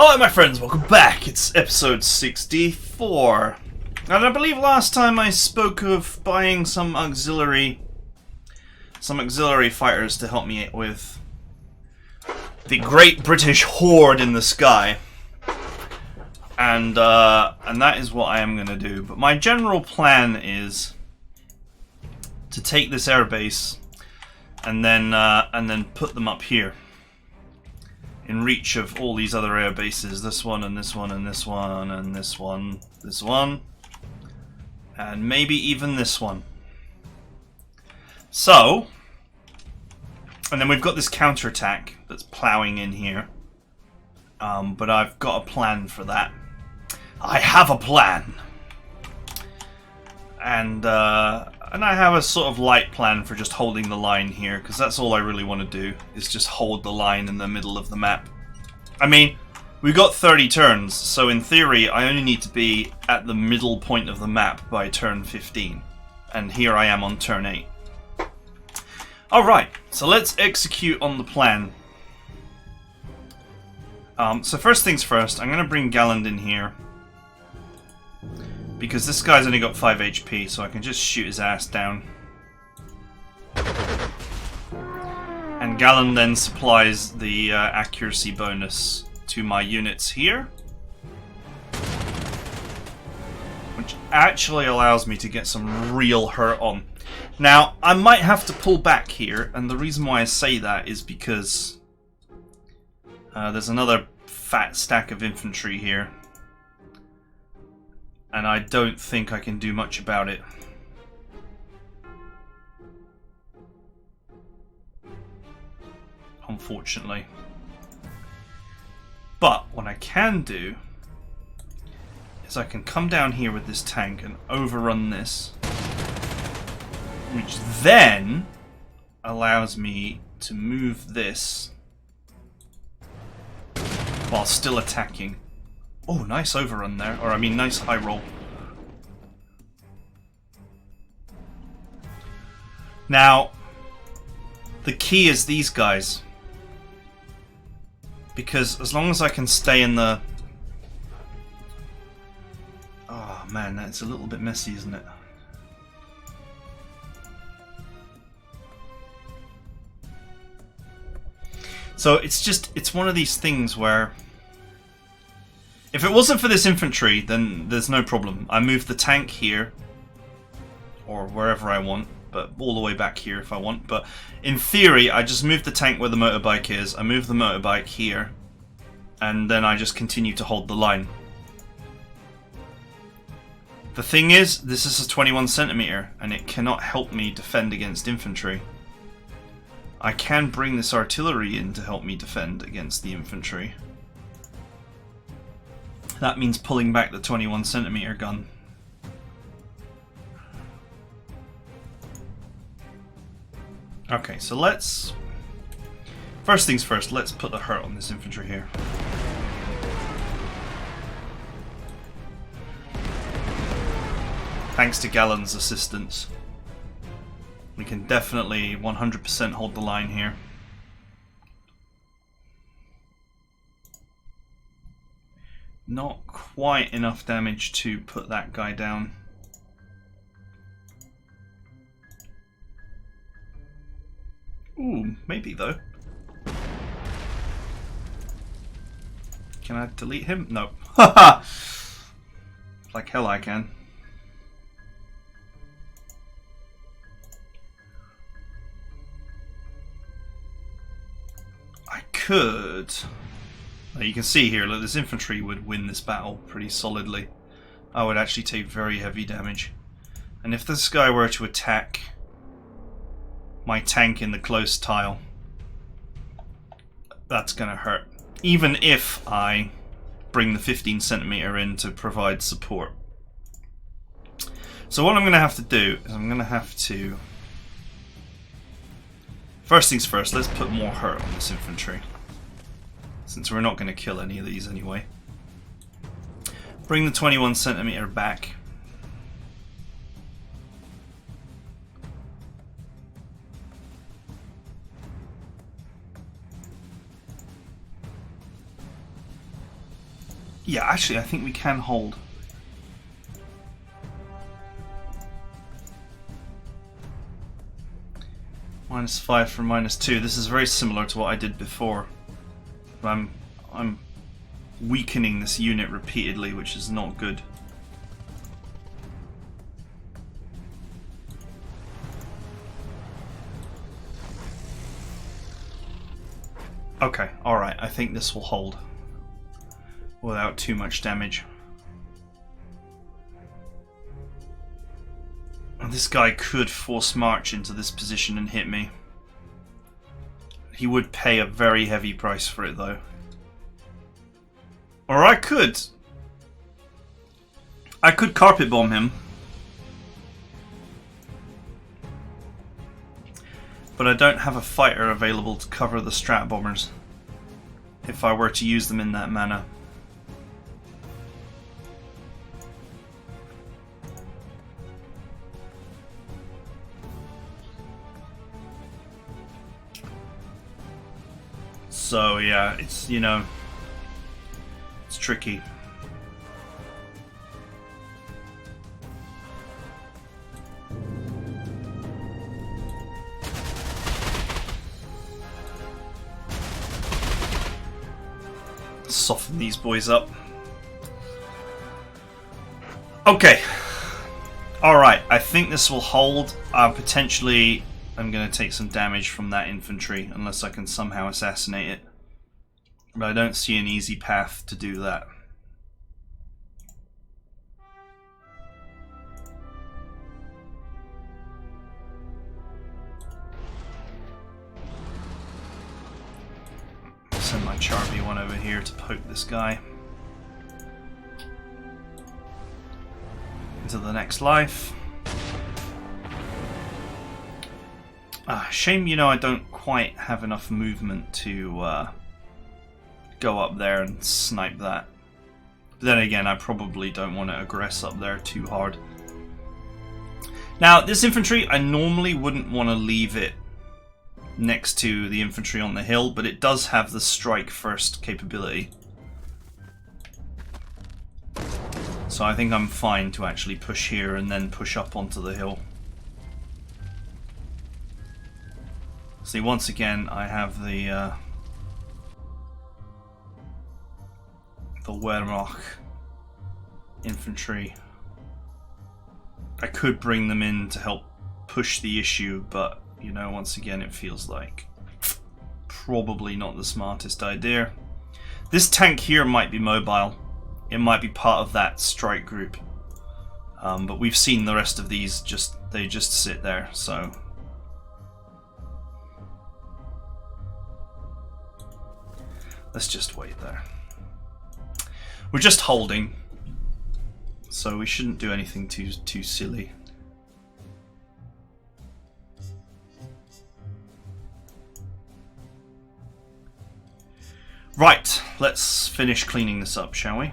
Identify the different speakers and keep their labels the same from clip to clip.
Speaker 1: Hello my friends, welcome back. It's episode 64. And I believe last time I spoke of buying some auxiliary fighters to help me with the Great British Horde in the sky. And that is what I am going to do. But my general plan is to take this airbase and then put them up here, in reach of all these other air bases. This one and this one and this one and this one, and maybe even this one. So, and then we've got this counterattack that's ploughing in here. But I've got a plan for that. I have a plan, and I have a sort of light plan for just holding the line here, because that's all I really want to do, is just hold the line in the middle of the map. I mean, we've got 30 turns, so in theory I only need to be at the middle point of the map by turn 15. And here I am on turn 8. Alright, so let's execute on the plan. So first things first, I'm going to bring Galland in here, because this guy's only got 5 HP, so I can just shoot his ass down. And Galland then supplies the accuracy bonus to my units here, which actually allows me to get some real hurt on. Now, I might have to pull back here, and the reason why I say that is because there's another fat stack of infantry here, and I don't think I can do much about it. Unfortunately. But what I can do is I can come down here with this tank and overrun this, which then allows me to move this while still attacking. Oh, nice overrun there. Or, I mean, nice high roll. Now, the key is these guys. Because as long as I can stay in the... Oh, man, that's a little bit messy, isn't it? So, it's one of these things where... If it wasn't for this infantry, then there's no problem. I move the tank here, or wherever I want, but all the way back here if I want. But in theory, I just move the tank where the motorbike is, I move the motorbike here, and then I just continue to hold the line. The thing is, this is a 21 centimeter, and it cannot help me defend against infantry. I can bring this artillery in to help me defend against the infantry. That means pulling back the 21 centimeter gun. Okay, so let's... First things first, let's put the hurt on this infantry here. Thanks to Galland's assistance, we can definitely 100% hold the line here. Not quite enough damage to put that guy down. Ooh, maybe though. Can I delete him? No. Haha! Like hell I can. I could... You can see here, look, this infantry would win this battle pretty solidly. I would actually take very heavy damage. And if this guy were to attack my tank in the close tile, that's going to hurt. Even if I bring the 15 centimeter in to provide support. So what I'm going to have to do is I'm going to have to... First things first, let's put more hurt on this infantry, since we're not going to kill any of these anyway. Bring the 21 centimeter back. Yeah, actually, I think we can hold. -5 from -2. This is very similar to what I did before. I'm weakening this unit repeatedly, which is not good. Okay, alright, I think this will hold without too much damage. And this guy could force march into this position and hit me. He would pay a very heavy price for it though. Or I could carpet bomb him. But I don't have a fighter available to cover the strat bombers if I were to use them in that manner. So yeah, it's, you know, it's tricky. Soften these boys up. Okay. Alright, I think this will hold. Potentially, I'm going to take some damage from that infantry, unless I can somehow assassinate it. But I don't see an easy path to do that. Send my Charby one over here to poke this guy into the next life. Shame, you know, I don't quite have enough movement to go up there and snipe that. But then again, I probably don't want to aggress up there too hard. Now, this infantry, I normally wouldn't want to leave it next to the infantry on the hill, but it does have the strike first capability. So I think I'm fine to actually push here and then push up onto the hill. See, once again, I have the Wehrmacht infantry. I could bring them in to help push the issue, but you know, once again, it feels like probably not the smartest idea. This tank here might be mobile. It might be part of that strike group. But we've seen the rest of these, they just sit there, so. Let's just wait there. We're just holding, so we shouldn't do anything too silly. Right, let's finish cleaning this up, shall we?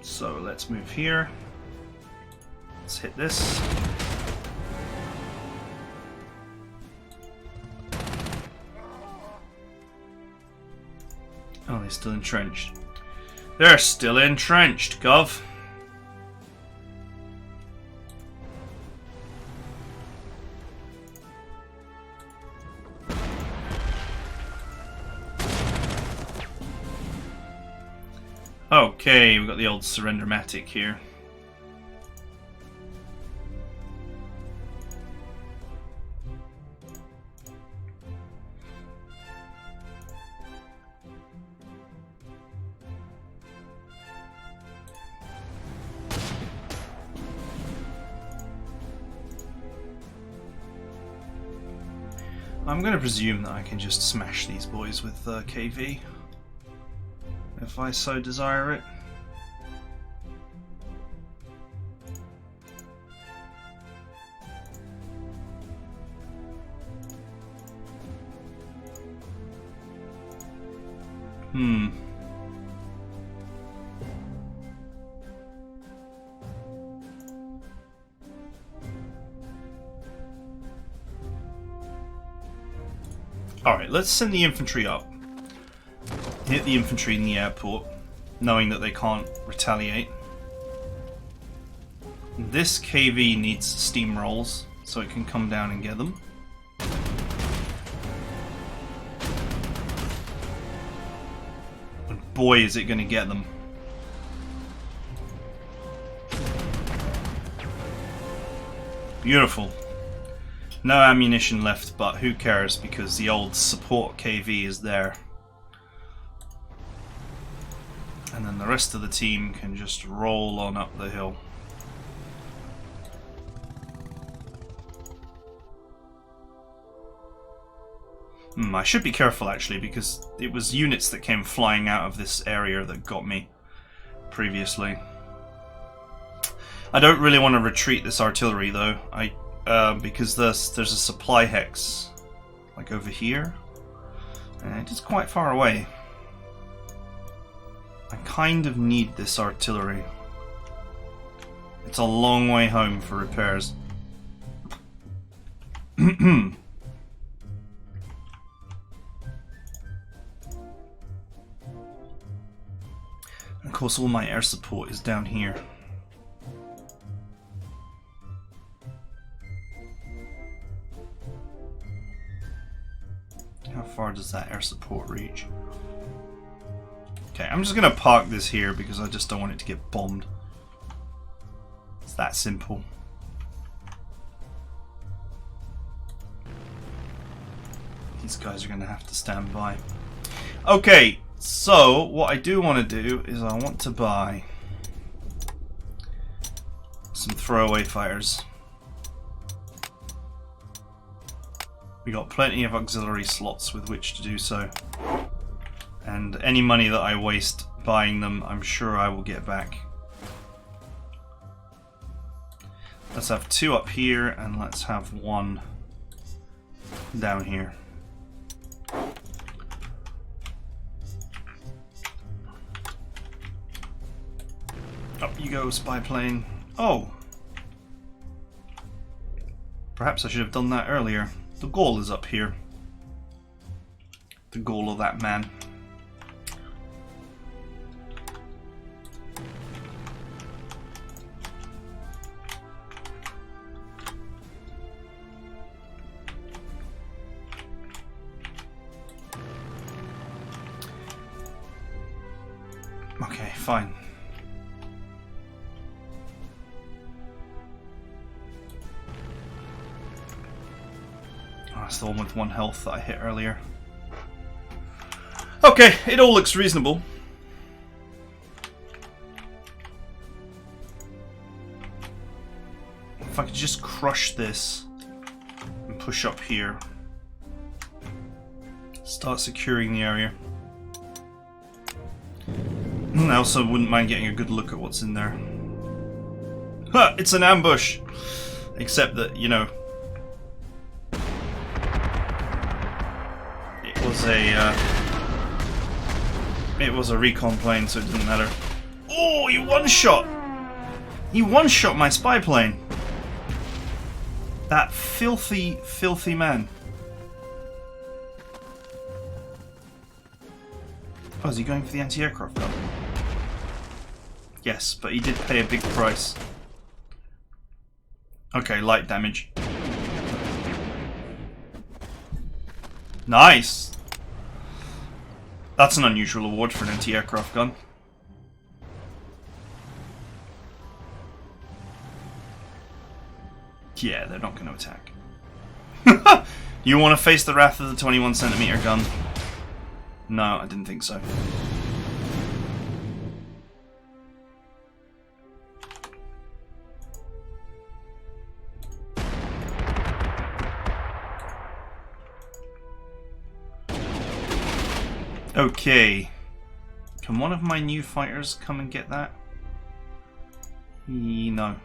Speaker 1: So let's move here. Let's hit this. Oh, they're still entrenched. They're still entrenched, Gov. Okay, we've got the old Surrender-matic here. I'm going to presume that I can just smash these boys with KV, if I so desire it. Alright, let's send the infantry up. Hit the infantry in the airport, knowing that they can't retaliate. This KV needs steamrolls, so it can come down and get them. And boy, is it going to get them. Beautiful. No ammunition left, but who cares, because the old support KV is there. And then the rest of the team can just roll on up the hill. I should be careful actually, because it was units that came flying out of this area that got me previously. I don't really want to retreat this artillery though, because there's a supply hex like over here, and it is quite far away. I kind of need this artillery. It's a long way home for repairs. Of course, all my air support is down here. How far does that air support reach? Okay, I'm just going to park this here because I just don't want it to get bombed. It's that simple. These guys are going to have to stand by. Okay, so what I do want to do is I want to buy some throwaway fighters. We got plenty of auxiliary slots with which to do so. And any money that I waste buying them, I'm sure I will get back. Let's have 2 up here, and let's have 1 down here. Up you go, spy plane. Oh! Perhaps I should have done that earlier. The goal is up here. The goal of that man. Okay, fine. That's the one with 1 health that I hit earlier. Okay, it all looks reasonable. If I could just crush this and push up here. Start securing the area. I also wouldn't mind getting a good look at what's in there. Ha! It's an ambush! Except that, you know, it was a recon plane, so it didn't matter. Oh, he one-shot! He one-shot my spy plane! That filthy, filthy man. Oh, is he going for the anti-aircraft gun? Yes, but he did pay a big price. Okay, light damage. Nice! That's an unusual award for an anti-aircraft gun. Yeah, they're not going to attack. You want to face the wrath of the 21cm gun? No, I didn't think so. Okay. Can one of my new fighters come and get that? No.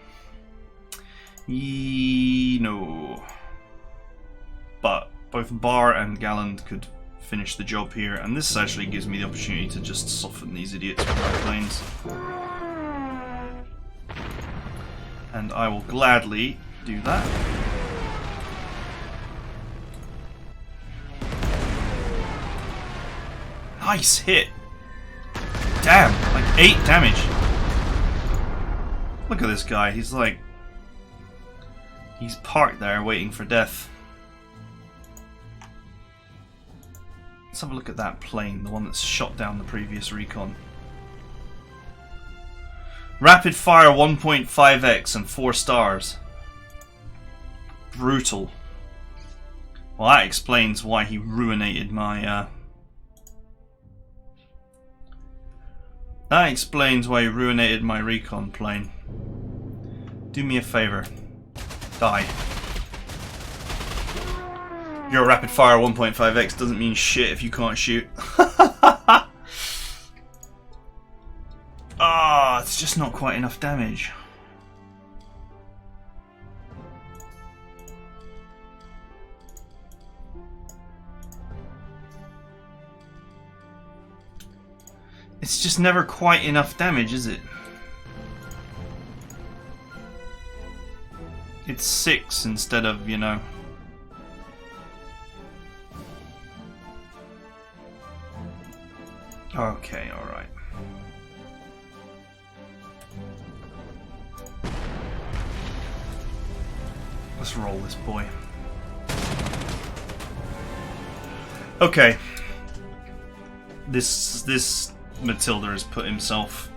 Speaker 1: No. But both Barr and Galland could finish the job here, and this actually gives me the opportunity to just soften these idiots with my planes. And I will gladly do that. Nice hit. Damn, like 8 damage. Look at this guy, he's like... He's parked there waiting for death. Let's have a look at that plane, the one that's shot down the previous recon. Rapid fire 1.5x and 4 stars. Brutal. Well, that explains why he ruinated my... That explains why he ruinated my recon plane. Do me a favour. Die. Your rapid fire 1.5x doesn't mean shit if you can't shoot. Ah, it's just not quite enough damage. It's just never quite enough damage, is it? It's 6 instead of, you know... Okay, alright. Let's roll this boy. Okay. This Matilda has put himself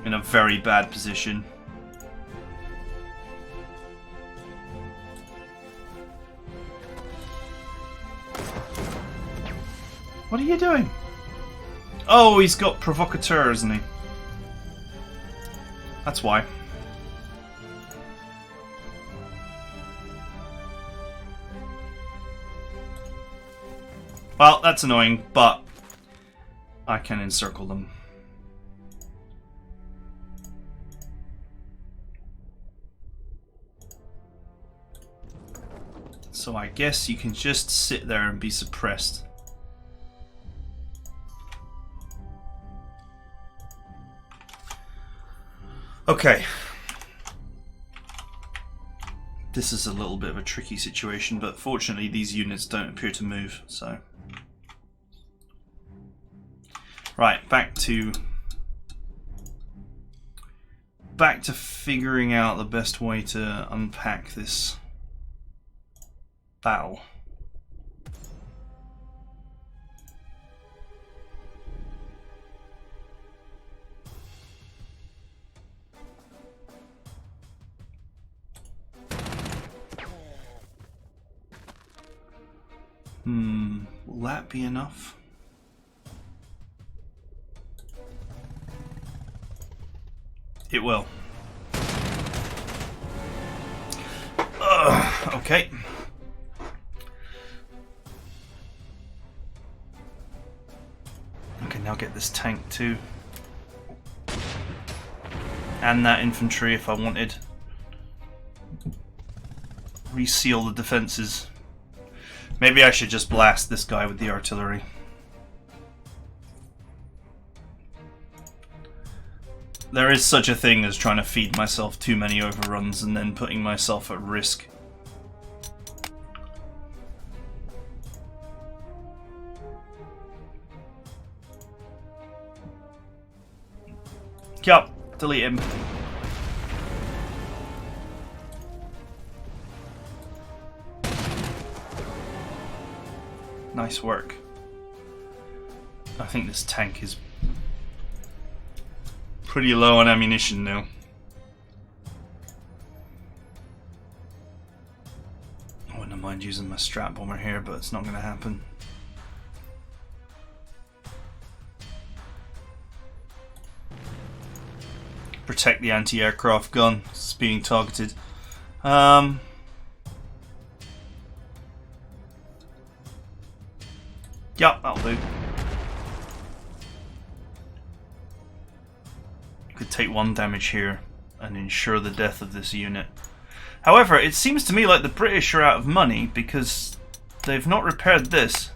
Speaker 1: in a very bad position. What are you doing? Oh, he's got provocateur, isn't he? That's why. Well, that's annoying, but I can encircle them. So I guess you can just sit there and be suppressed. Okay. This is a little bit of a tricky situation, but fortunately these units don't appear to move, so... Right, back to figuring out the best way to unpack this battle. Will that be enough? It will. Okay. I can now get this tank too. And that infantry if I wanted. Reseal the defenses. Maybe I should just blast this guy with the artillery. There is such a thing as trying to feed myself too many overruns and then putting myself at risk. Yup, delete him. Nice work. I think this tank is pretty low on ammunition now. I wouldn't mind using my strat bomber here, but it's not going to happen. Protect the anti-aircraft gun. It's being targeted. Yup, that'll do. Could take 1 damage here and ensure the death of this unit. However, it seems to me like the British are out of money because they've not repaired this.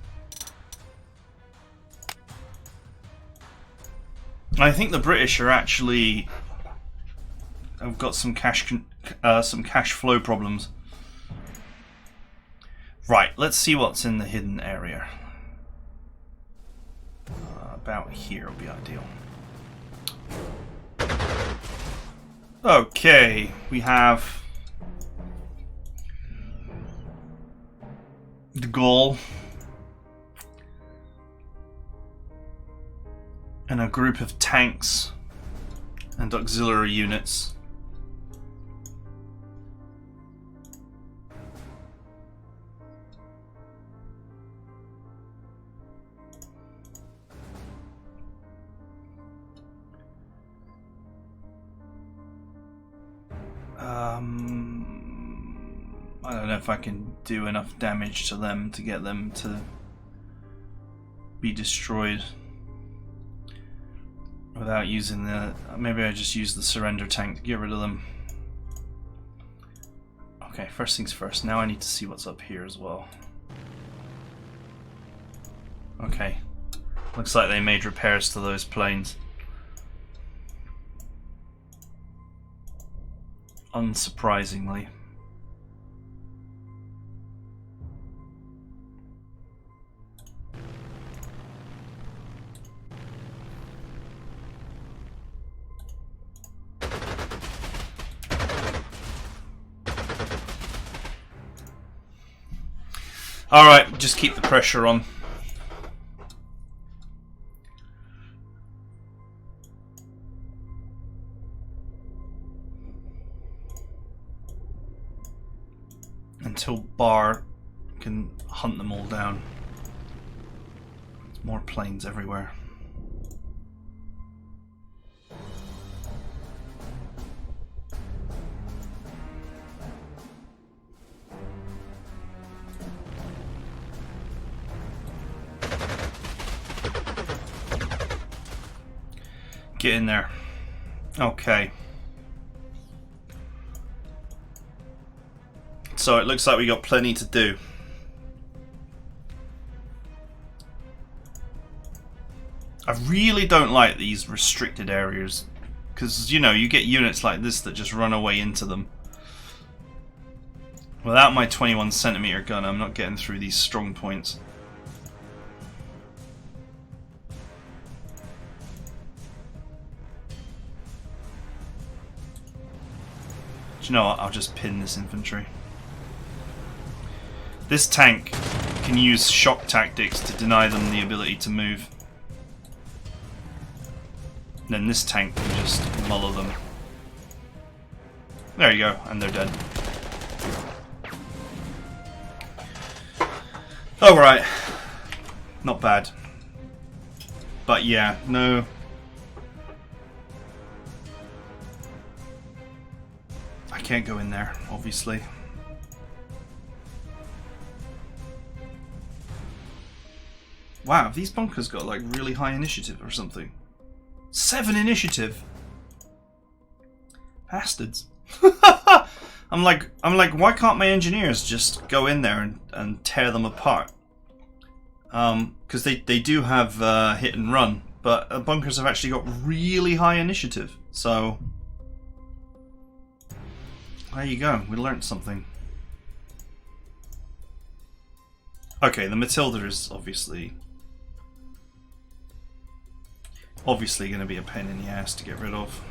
Speaker 1: I think the British are actually have got some cash flow problems. Right, let's see what's in the hidden area. about here will be ideal. Okay, we have the goal and a group of tanks and auxiliary units. I don't know if I can do enough damage to them to get them to be destroyed without using the... Maybe I just use the surrender tank to get rid of them. Okay, first things first. Now I need to see what's up here as well. Okay. Looks like they made repairs to those planes. Unsurprisingly. Alright, just keep the pressure on. Until Bar can hunt them all down. There's more planes everywhere. Get in there. Okay. So it looks like we got plenty to do. I really don't like these restricted areas because, you know, you get units like this that just run away into them. Without my 21cm gun, I'm not getting through these strong points. Do you know what? I'll just pin this infantry. This tank can use shock tactics to deny them the ability to move. And then this tank can just muller them. There you go, and they're dead. Alright. Not bad. But yeah, no. I can't go in there, obviously. Wow, have these bunkers got like really high initiative or something? 7 initiative. Bastards. I'm like, why can't my engineers just go in there and tear them apart? Because they do have hit and run, but bunkers have actually got really high initiative. So there you go. We learned something. Okay, the Matilda is obviously going to be a pain in the ass to get rid of.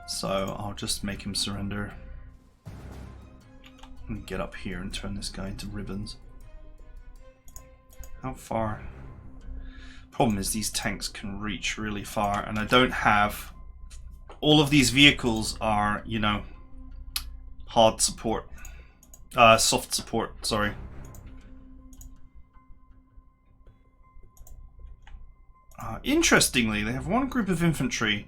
Speaker 1: So I'll just make him surrender and get up here and turn this guy into ribbons. How far? Problem is these tanks can reach really far, and I don't have... All of these vehicles are, you know, hard support. Soft support, sorry. Interestingly, they have one group of infantry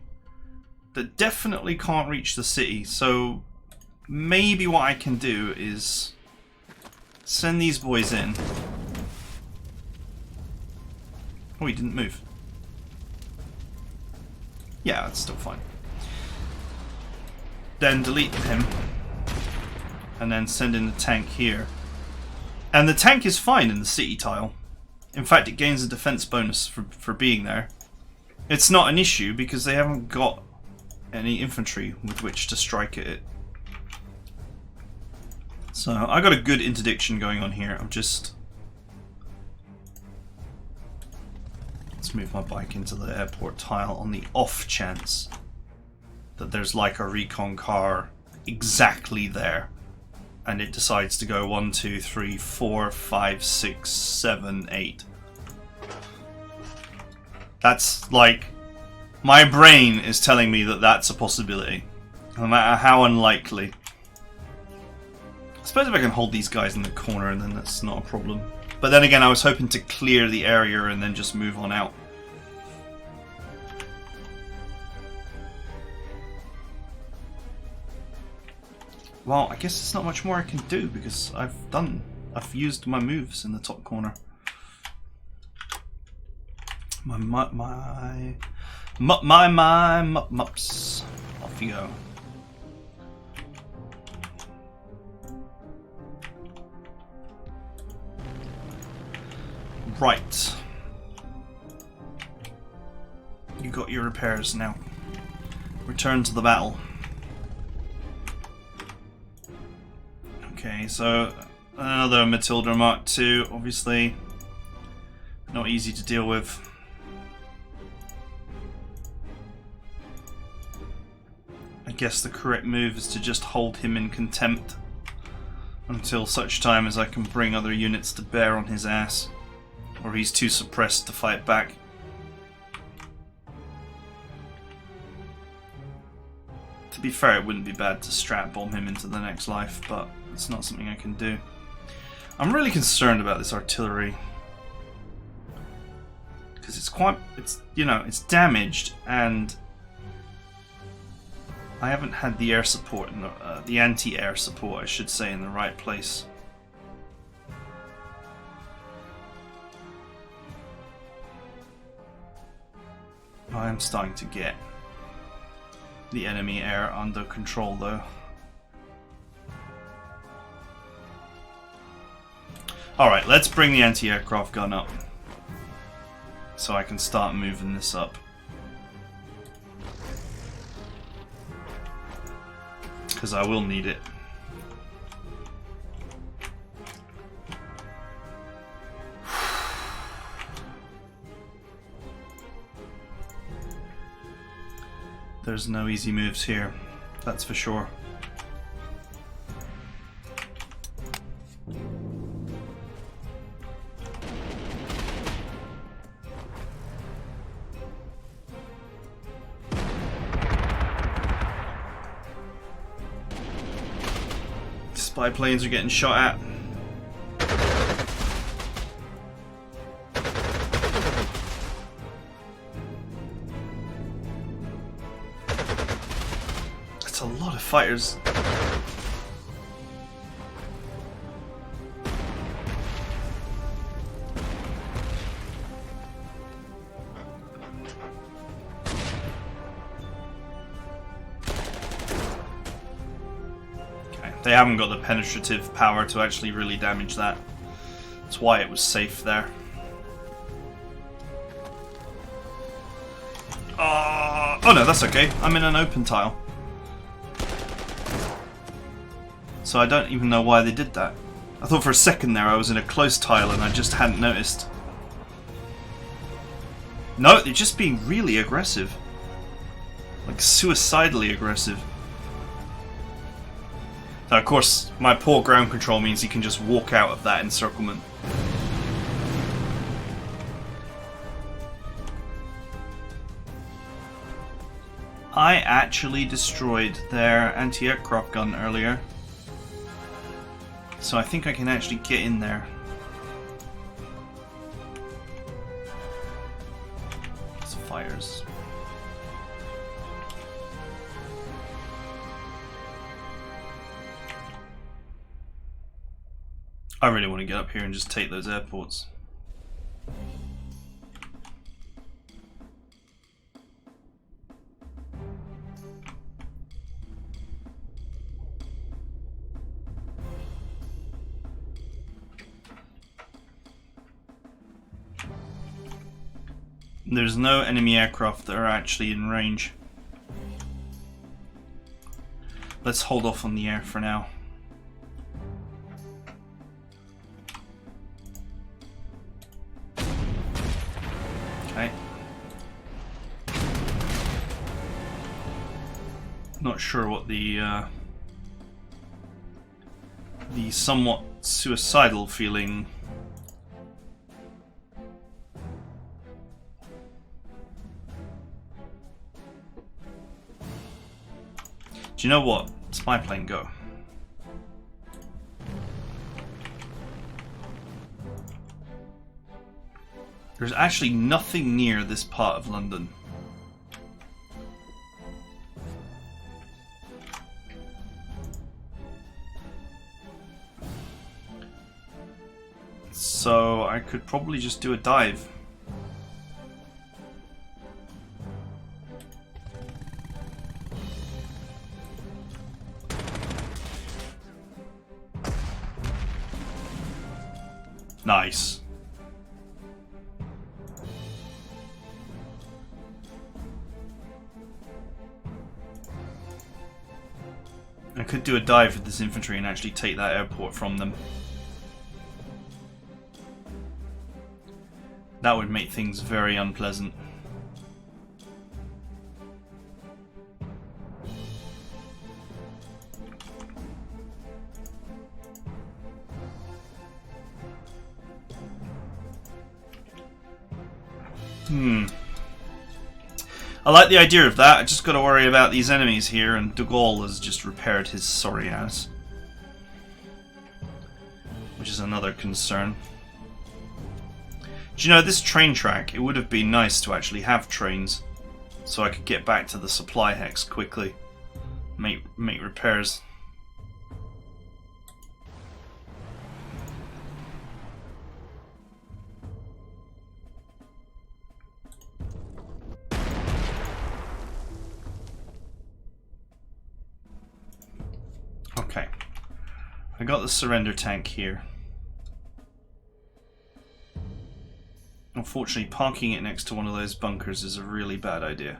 Speaker 1: that definitely can't reach the city, so maybe what I can do is send these boys in. Oh, he didn't move. Yeah, that's still fine. Then delete him, and then send in the tank here. And the tank is fine in the city tile. In fact, it gains a defense bonus for being there. It's not an issue because they haven't got any infantry with which to strike at it. So I got a good interdiction going on here. I'm just just move my bike into the airport tile on the off chance that there's like a recon car exactly there. And it decides to go 1, 2, 3, 4, 5, 6, 7, 8. That's like... my brain is telling me that that's a possibility. No matter how unlikely. I suppose if I can hold these guys in the corner, then that's not a problem. But then again, I was hoping to clear the area and then just move on out. Well, I guess there's not much more I can do because I've used my moves in the top corner. Mups. Off you go. Right. You got your repairs now. Return to the battle. Okay, so another Matilda Mark II, obviously not easy to deal with. I guess the correct move is to just hold him in contempt until such time as I can bring other units to bear on his ass, or he's too suppressed to fight back. To be fair, it wouldn't be bad to strat bomb him into the next life, but it's not something I can do. I'm really concerned about this artillery because it's damaged, and I haven't had the air support, the anti-air support, I should say, in the right place. I am starting to get the enemy air under control, though. Alright, let's bring the anti-aircraft gun up so I can start moving this up. Because I will need it. There's no easy moves here, that's for sure. Spy planes are getting shot at. That's a lot of fighters. They haven't got the penetrative power to actually really damage that. That's why it was safe there. Oh no, that's okay. I'm in an open tile. So I don't even know why they did that. I thought for a second there I was in a closed tile and I just hadn't noticed. No, they're just being really aggressive. Like suicidally aggressive. Now, of course, my poor ground control means he can just walk out of that encirclement. I actually destroyed their anti-aircraft gun earlier. So I think I can actually get in there. It's fires. I really want to get up here and just take those airports. There's no enemy aircraft that are actually in range. Let's hold off on the air for now. Okay. not sure what the somewhat suicidal feeling. Do you know what? Spy plane, go. There's actually nothing near this part of London. So I could probably just do a dive. Nice. I could do a dive with this infantry and actually take that airport from them. That would make things very unpleasant. I like the idea of that. I just got to worry about these enemies here, and De Gaulle has just repaired his sorry ass, which is another concern. Do you know, this train track, it would have been nice to actually have trains so I could get back to the supply hex quickly, make repairs. Okay, I got the surrender tank here. Unfortunately, parking it next to one of those bunkers is a really bad idea.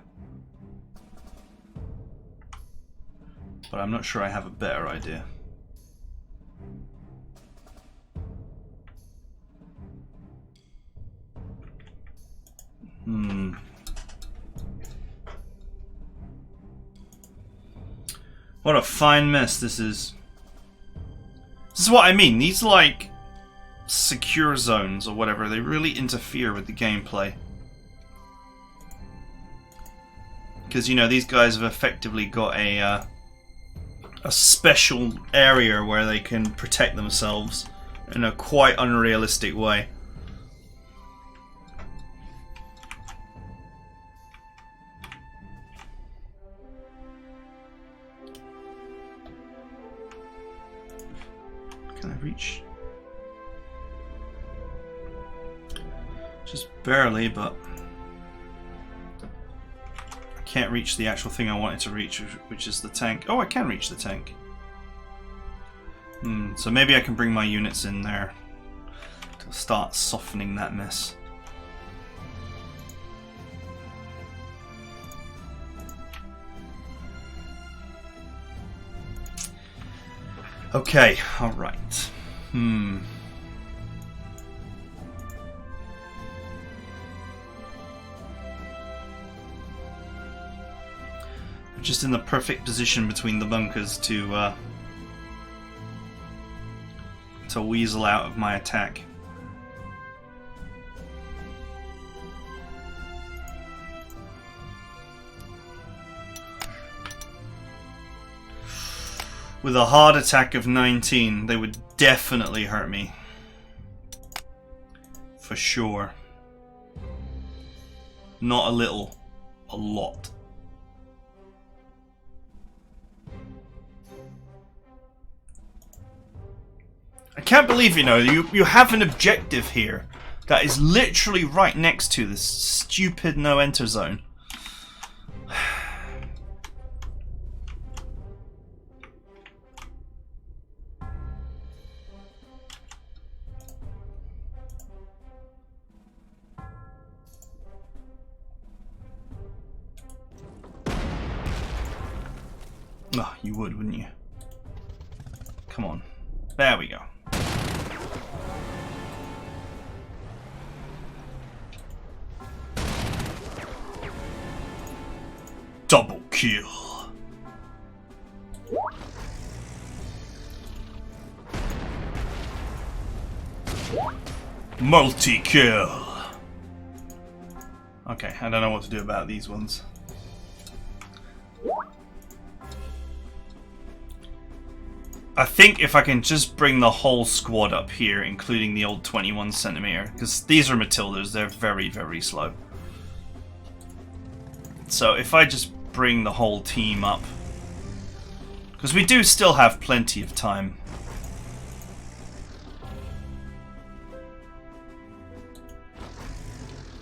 Speaker 1: But I'm not sure I have a better idea. What a fine mess this is. This is what I mean. These, like, secure zones or whatever, they really interfere with the gameplay. Because, you know, these guys have effectively got a special area where they can protect themselves in a quite unrealistic way. Can I reach? Just barely, but I can't reach the actual thing I wanted to reach, which is the tank. Oh, I can reach the tank. So maybe I can bring my units in there to start softening that mess. Okay, alright. Just in the perfect position between the bunkers to weasel out of my attack. With a hard attack of 19, they would definitely hurt me. For sure. Not a little, a lot. I can't believe, you know, you have an objective here that is literally right next to this stupid no-enter zone. Oh, you would, wouldn't you? Come on. There we go. Double kill. Multi-kill. Okay, I don't know what to do about these ones. I think if I can just bring the whole squad up here, including the old 21cm, because these are Matildas, they're very, very slow. So if I just bring the whole team up, because we do still have plenty of time.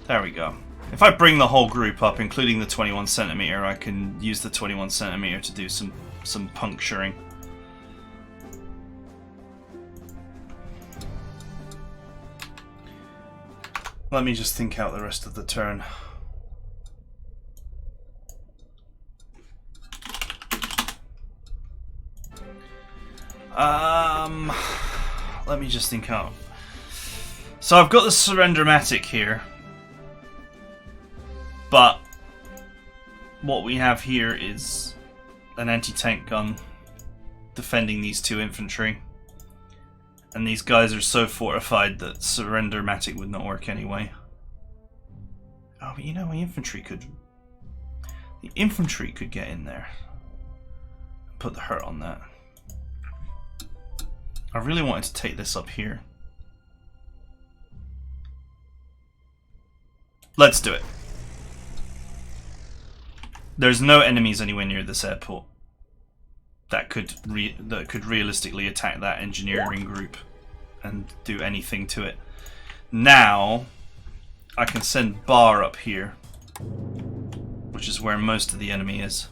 Speaker 1: There we go. If I bring the whole group up, including the 21cm, I can use the 21cm to do some puncturing. Let me just think out the rest of the turn. Let me just think out. So I've got the Surrender-matic here. But what we have here is an anti-tank gun defending these two infantry. And these guys are so fortified that Surrender-matic would not work anyway. Oh, but you know, the infantry could get in there. Put the hurt on that. I really wanted to take this up here. Let's do it. There's no enemies anywhere near this airport that could realistically attack that engineering group and do anything to it. Now I can send Bar up here, which is where most of the enemy is.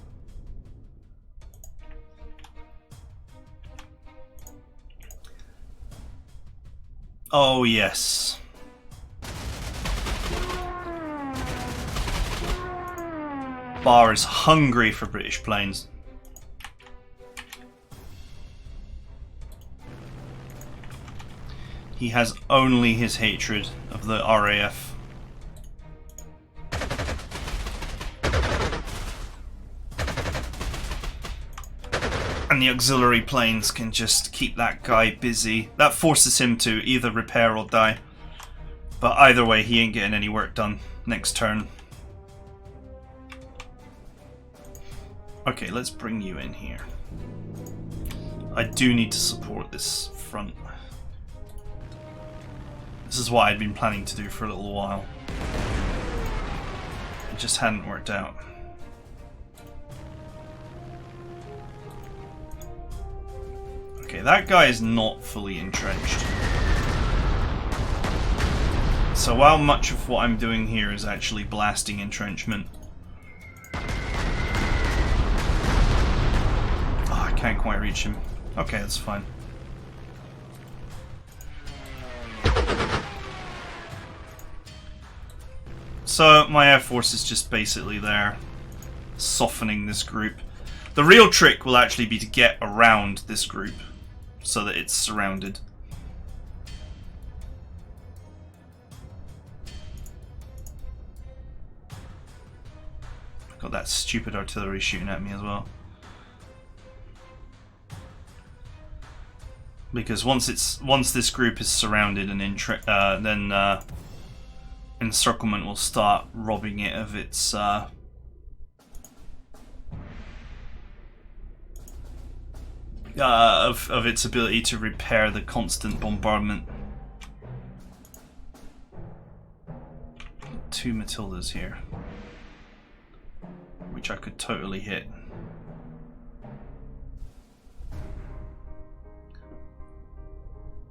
Speaker 1: Oh yes. Bar is hungry for British planes. He has only his hatred of the RAF. And the auxiliary planes can just keep that guy busy. That forces him to either repair or die. But either way, he ain't getting any work done next turn. Okay, let's bring you in here. I do need to support this front. This is what I'd been planning to do for a little while. It just hadn't worked out. Okay, that guy is not fully entrenched. So while much of what I'm doing here is actually blasting entrenchment, I can't quite reach him. Okay, that's fine. So my air force is just basically there, softening this group. The real trick will actually be to get around this group so that it's surrounded. Got that stupid artillery shooting at me as well. Because once this group is surrounded and then encirclement will start robbing it of its of its ability to repair the constant bombardment. 2 Matildas here, which I could totally hit.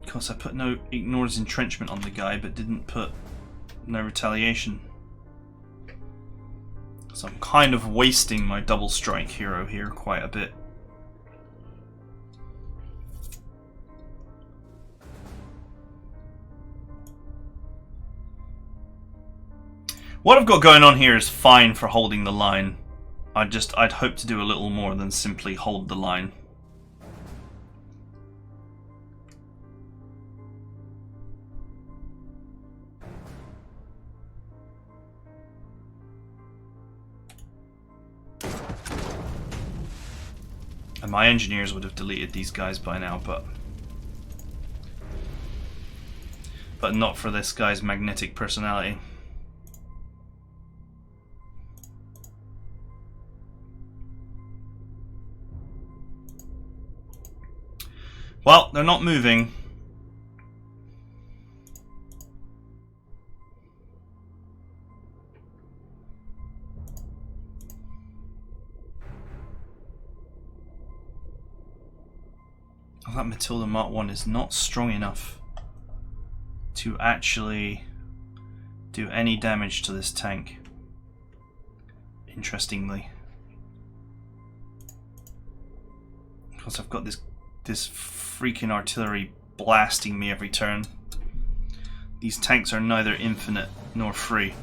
Speaker 1: Of course, I put no ignores entrenchment on the guy, but didn't put no retaliation. So I'm kind of wasting my double strike hero here quite a bit. What I've got going on here is fine for holding the line. I'd hope to do a little more than simply hold the line. And my engineers would have deleted these guys by now, but but not for this guy's magnetic personality. Well, they're not moving. Oh, that Matilda Mark 1 is not strong enough to actually do any damage to this tank. Interestingly. Because I've got this freaking artillery blasting me every turn. These tanks are neither infinite nor free.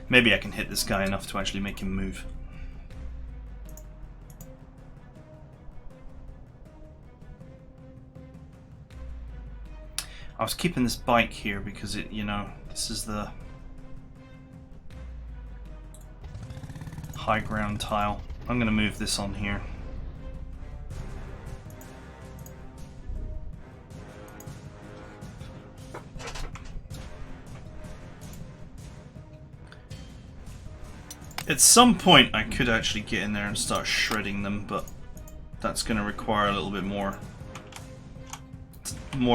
Speaker 1: Maybe I can hit this guy enough to actually make him move. I was keeping this bike here because it, you know, this is the high ground tile. I'm going to move this on here. At some point I could actually get in there and start shredding them, but that's going to require a little bit more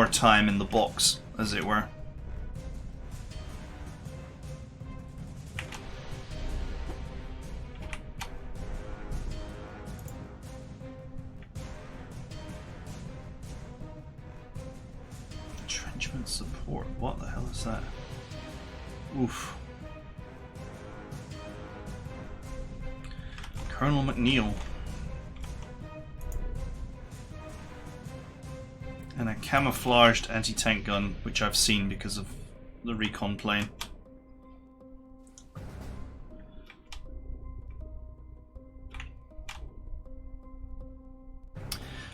Speaker 1: time in the box, as it were. Entrenchment support, what the hell is that? Oof. Colonel McNeil. And a camouflaged anti-tank gun, which I've seen because of the recon plane.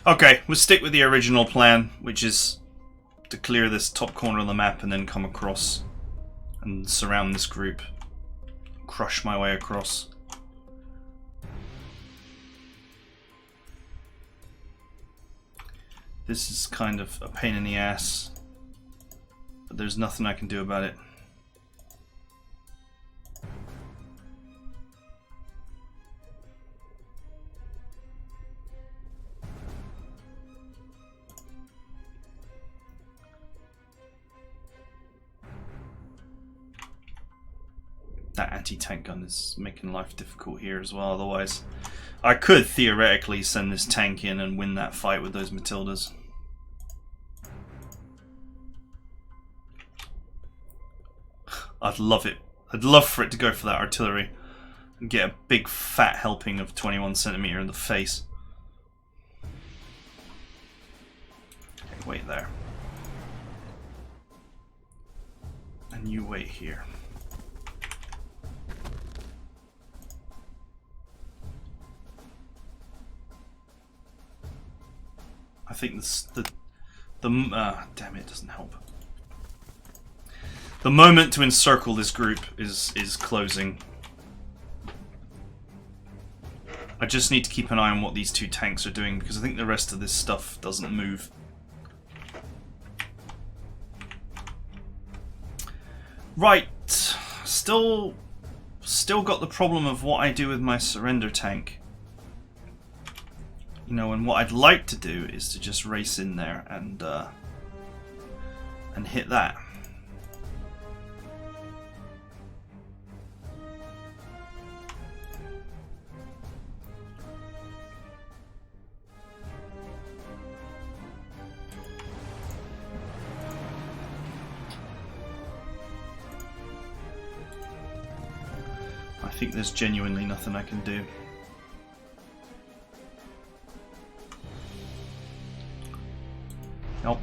Speaker 1: Okay, we'll stick with the original plan, which is to clear this top corner of the map and then come across and surround this group. Crush my way across. This is kind of a pain in the ass, but there's nothing I can do about it. That anti-tank gun is making life difficult here as well, otherwise I could theoretically send this tank in and win that fight with those Matildas. I'd love it. I'd love for it to go for that artillery and get a big fat helping of 21cm in the face. Okay, wait there. And you wait here. I think damn it, it doesn't help. The moment to encircle this group is closing. I just need to keep an eye on what these two tanks are doing because I think the rest of this stuff doesn't move. Right, still got the problem of what I do with my surrender tank. You know, and what I'd like to do is to just race in there and hit that. I think there's genuinely nothing I can do. Nope.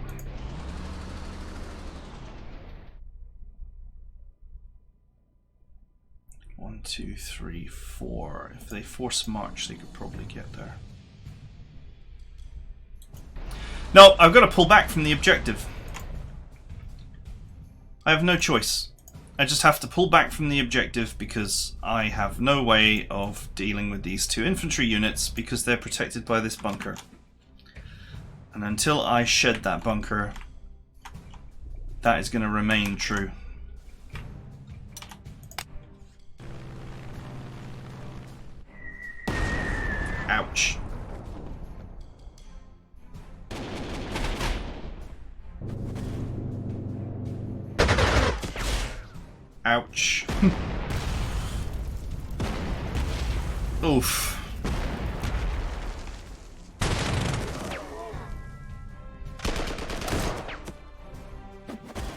Speaker 1: One, two, three, four. If they force march, they could probably get there. No, I've got to pull back from the objective. I have no choice. I just have to pull back from the objective because I have no way of dealing with these 2 infantry units because they're protected by this bunker. And until I shed that bunker, that is going to remain true. Ouch. Ouch. Oof.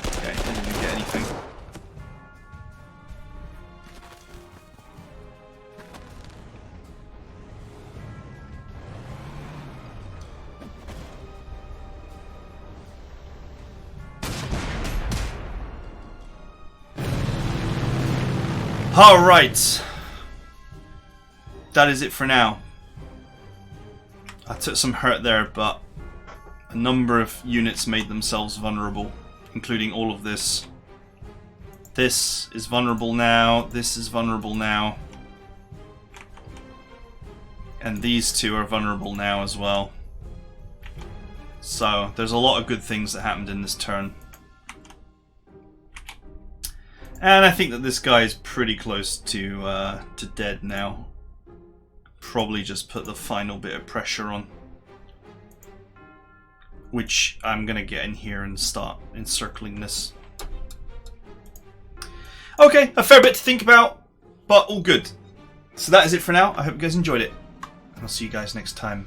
Speaker 1: Okay, didn't even get anything. Alright. That is it for now. I took some hurt there, but a number of units made themselves vulnerable, including all of this. This is vulnerable now, this is vulnerable now. And these 2 are vulnerable now as well. So, there's a lot of good things that happened in this turn. And I think that this guy is pretty close to dead now. Probably just put the final bit of pressure on. Which I'm going to get in here and start encircling this. Okay, a fair bit to think about, but all good. So that is it for now. I hope you guys enjoyed it. And I'll see you guys next time.